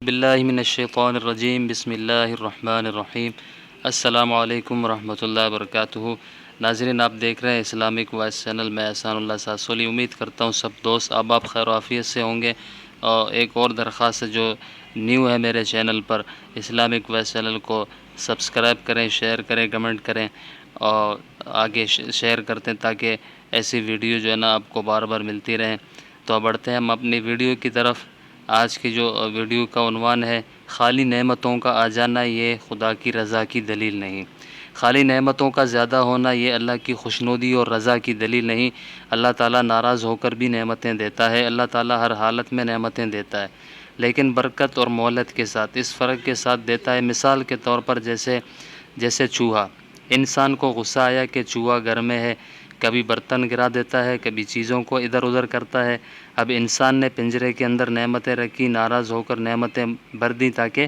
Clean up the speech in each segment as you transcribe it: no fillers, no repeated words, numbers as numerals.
باللہ من الشیطان الرجیم بسم اللہ الرحمن الرحیم السلام علیکم ورحمۃ اللہ وبرکاتہ۔ ناظرین، آپ دیکھ رہے ہیں اسلامک وائس چینل میں احسان اللہ ساسولی۔ امید کرتا ہوں سب دوست آپ خیر و عافیت سے ہوں گے۔ اور ایک اور درخواست ہے، جو نیو ہے میرے چینل پر، اسلامک وائس چینل کو سبسکرائب کریں، شیئر کریں، کمنٹ کریں اور آگے شیئر کرتے ہیں تاکہ ایسی ویڈیو جو ہے نا آپ کو بار بار ملتی رہیں۔ تو بڑھتے ہیں ہم اپنی ویڈیو کی طرف۔ آج کی جو ویڈیو کا عنوان ہے، خالی نعمتوں کا آ جانا یہ خدا کی رضا کی دلیل نہیں۔ خالی نعمتوں کا زیادہ ہونا یہ اللہ کی خوشنودی اور رضا کی دلیل نہیں۔ اللہ تعالیٰ ناراض ہو کر بھی نعمتیں دیتا ہے، اللہ تعالیٰ ہر حالت میں نعمتیں دیتا ہے، لیکن برکت اور مہلت کے ساتھ، اس فرق کے ساتھ دیتا ہے۔ مثال کے طور پر جیسے چوہا، انسان کو غصہ آیا کہ چوہا گھر میں ہے، کبھی برتن گرا دیتا ہے، کبھی چیزوں کو ادھر ادھر کرتا ہے۔ اب انسان نے پنجرے کے اندر نعمتیں رکھی، ناراض ہو کر نعمتیں بھر دیں تاکہ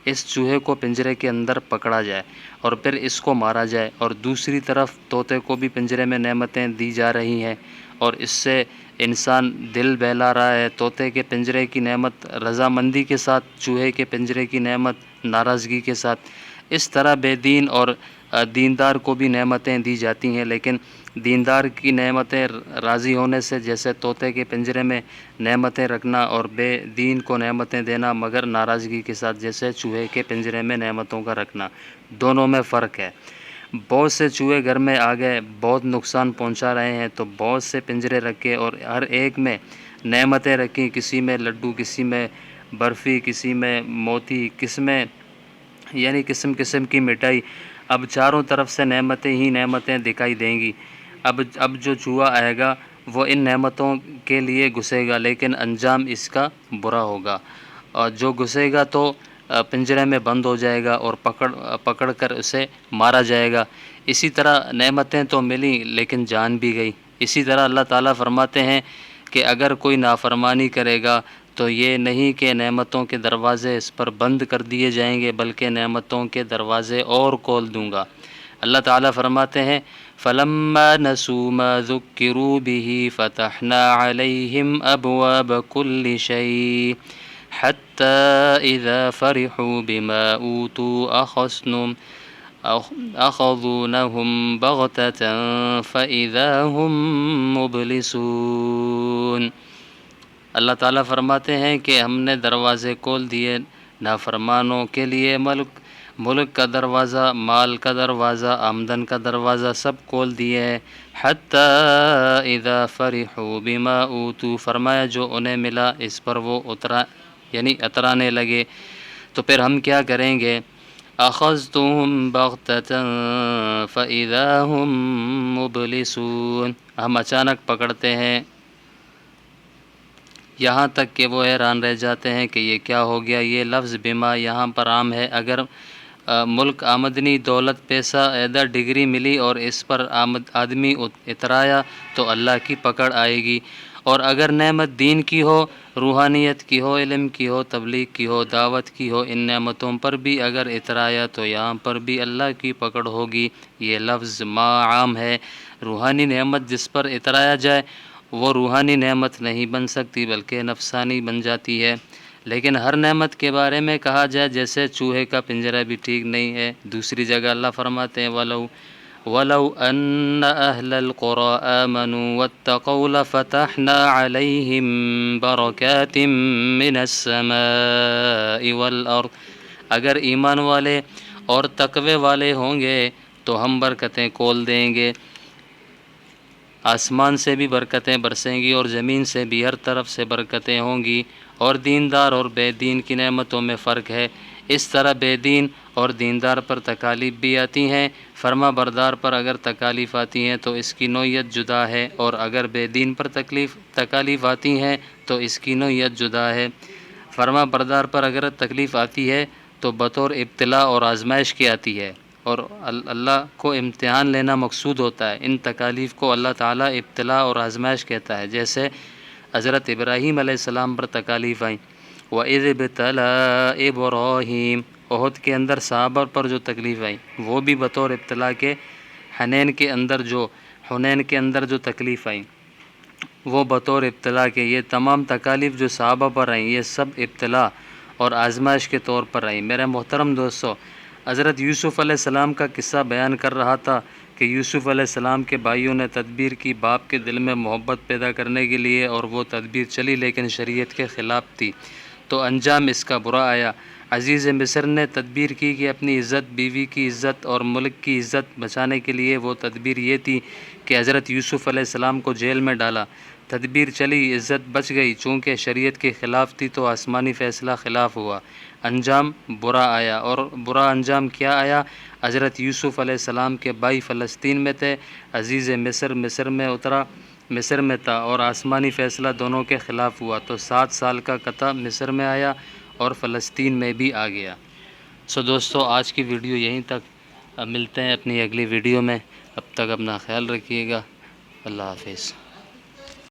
اس چوہے کو پنجرے کے اندر پکڑا جائے اور پھر اس کو مارا جائے، اور دوسری طرف طوطے کو بھی پنجرے میں نعمتیں دی جا رہی ہیں اور اس سے انسان دل بہلا رہا ہے۔ طوطے کے پنجرے کی نعمت رضامندی کے ساتھ، چوہے کے پنجرے کی نعمت ناراضگی کے ساتھ۔ اس طرح بے دین اور دیندار کو بھی نعمتیں دی جاتی ہیں، لیکن دیندار کی نعمتیں راضی ہونے سے، جیسے طوطے کے پنجرے میں نعمتیں رکھنا، اور بے دین کو نعمتیں دینا مگر ناراضگی کے ساتھ، جیسے چوہے کے پنجرے میں نعمتوں کا رکھنا۔ دونوں میں فرق ہے۔ بہت سے چوہے گھر میں آ گئے، بہت نقصان پہنچا رہے ہیں، تو بہت سے پنجرے رکھے اور ہر ایک میں نعمتیں رکھی، کسی میں لڈو، کسی میں برفی، کسی میں موتی، یعنی قسم قسم کی مٹھائی۔ اب چاروں طرف سے نعمتیں ہی نعمتیں دکھائی دیں گی۔ اب جو چوہا آئے گا وہ ان نعمتوں کے لیے گھسے گا، لیکن انجام اس کا برا ہوگا، اور جو گھسے گا تو پنجرے میں بند ہو جائے گا اور پکڑ کر اسے مارا جائے گا۔ اسی طرح نعمتیں تو ملی لیکن جان بھی گئی۔ اسی طرح اللہ تعالیٰ فرماتے ہیں کہ اگر کوئی نافرمانی کرے گا تو یہ نہیں کہ نعمتوں کے دروازے اس پر بند کر دیے جائیں گے، بلکہ نعمتوں کے دروازے اور کھول دوں گا۔ اللہ تعالیٰ فرماتے ہیں فَلَمَّا نَسُوا مَا ذُكِّرُوا بِهِ فَتَحْنَا عَلَيْهِمْ أَبْوَابَ كُلِّ شَيْءٍ حَتَّى إِذَا فَرِحُوا بِمَا أُوتُوا أَخَذُونَهُمْ بَغْتَةً فَإِذَا هُمْ مُبْلِسُونَ۔ اللہ تعالیٰ فرماتے ہیں کہ ہم نے دروازے کھول دیے نافرمانوں کے لیے، ملک کا دروازہ، مال کا دروازہ، آمدن کا دروازہ سب کھول دیے ہیں۔ حَتَّى إِذَا فَرِحُوا بِمَا أُوتُوا، فرمایا جو انہیں ملا اس پر وہ اترانے لگے، تو پھر ہم کیا کریں گے؟ أَخَذْتُهُمْ بَغْتَةً فَإِذَا هُمْ مُبْلِسُونَ، ہم اچانک پکڑتے ہیں، یہاں تک کہ وہ حیران رہ جاتے ہیں کہ یہ کیا ہو گیا۔ یہ لفظ بما یہاں پر عام ہے۔ اگر ملک، آمدنی، دولت، پیسہ، عہدہ، ڈگری ملی اور اس پر آدمی اترایا تو اللہ کی پکڑ آئے گی، اور اگر نعمت دین کی ہو، روحانیت کی ہو، علم کی ہو، تبلیغ کی ہو، دعوت کی ہو، ان نعمتوں پر بھی اگر اترایا تو یہاں پر بھی اللہ کی پکڑ ہوگی۔ یہ لفظ ما عام ہے۔ روحانی نعمت جس پر اترایا جائے وہ روحانی نعمت نہیں بن سکتی بلکہ نفسانی بن جاتی ہے۔ لیکن ہر نعمت کے بارے میں کہا جائے، جیسے چوہے کا پنجرہ بھی ٹھیک نہیں ہے۔ دوسری جگہ اللہ فرماتے ہیں وَلَوْ أَنَّ أَهْلَ الْقُرَىٰ آمَنُوا وَاتَّقَوْا لَفَتَحْنَا عَلَيْهِمْ بَرَكَاتٍ مِّنَ السَّمَاءِ وَالْأَرْضِ، اگر ایمان والے اور تقوی والے ہوں گے تو ہم برکتیں کھول دیں گے، آسمان سے بھی برکتیں برسیں گی اور زمین سے بھی، ہر طرف سے برکتیں ہوں گی۔ اور دیندار اور بے دین کی نعمتوں میں فرق ہے۔ اس طرح بے دین اور دیندار پر تکالیف بھی آتی ہیں۔ فرما بردار پر اگر تکالیف آتی ہیں تو اس کی نوعیت جدا ہے، اور اگر بے دین پر تکالیف آتی ہیں تو اس کی نوعیت جدا ہے۔ فرما بردار پر اگر تکلیف آتی ہے تو بطور ابتلاء اور آزمائش کی آتی ہے، اور اللہ کو امتحان لینا مقصود ہوتا ہے۔ ان تکالیف کو اللہ تعالیٰ ابتلاء اور آزمائش کہتا ہے، جیسے حضرت ابراہیم علیہ السلام پر تکالیف آئیں۔ وَإِذِ ابْتَلَىٰ إِبْرَاهِيمَ، احد کے اندر صحابہ پر جو تکلیف آئی وہ بھی بطور ابتلاء کے۔ حنین کے اندر جو تکلیف آئی وہ بطور ابتلاء کے۔ یہ تمام تکالیف جو صحابہ پر آئیں یہ سب ابتلاء اور آزمائش کے طور پر آئی۔ میرے محترم دوستو، حضرت یوسف علیہ السلام کا قصہ بیان کر رہا تھا کہ یوسف علیہ السلام کے بھائیوں نے تدبیر کی باپ کے دل میں محبت پیدا کرنے کے لیے، اور وہ تدبیر چلی لیکن شریعت کے خلاف تھی، تو انجام اس کا برا آیا۔ عزیز مصر نے تدبیر کی کہ اپنی عزت، بیوی کی عزت اور ملک کی عزت بچانے کے لیے وہ تدبیر یہ تھی کہ حضرت یوسف علیہ السلام کو جیل میں ڈالا۔ تدبیر چلی، عزت بچ گئی، چونکہ شریعت کے خلاف تھی تو آسمانی فیصلہ خلاف ہوا، انجام برا آیا۔ اور برا انجام کیا آیا؟ حضرت یوسف علیہ السلام کے بھائی فلسطین میں تھے، عزیز مصر میں تھا، اور آسمانی فیصلہ دونوں کے خلاف ہوا، تو 7 سال کا قطع مصر میں آیا اور فلسطین میں بھی آ گیا۔ دوستو، آج کی ویڈیو یہیں تک، اب ملتے ہیں اپنی اگلی ویڈیو میں، اب تک اپنا خیال رکھیے گا، اللہ حافظ۔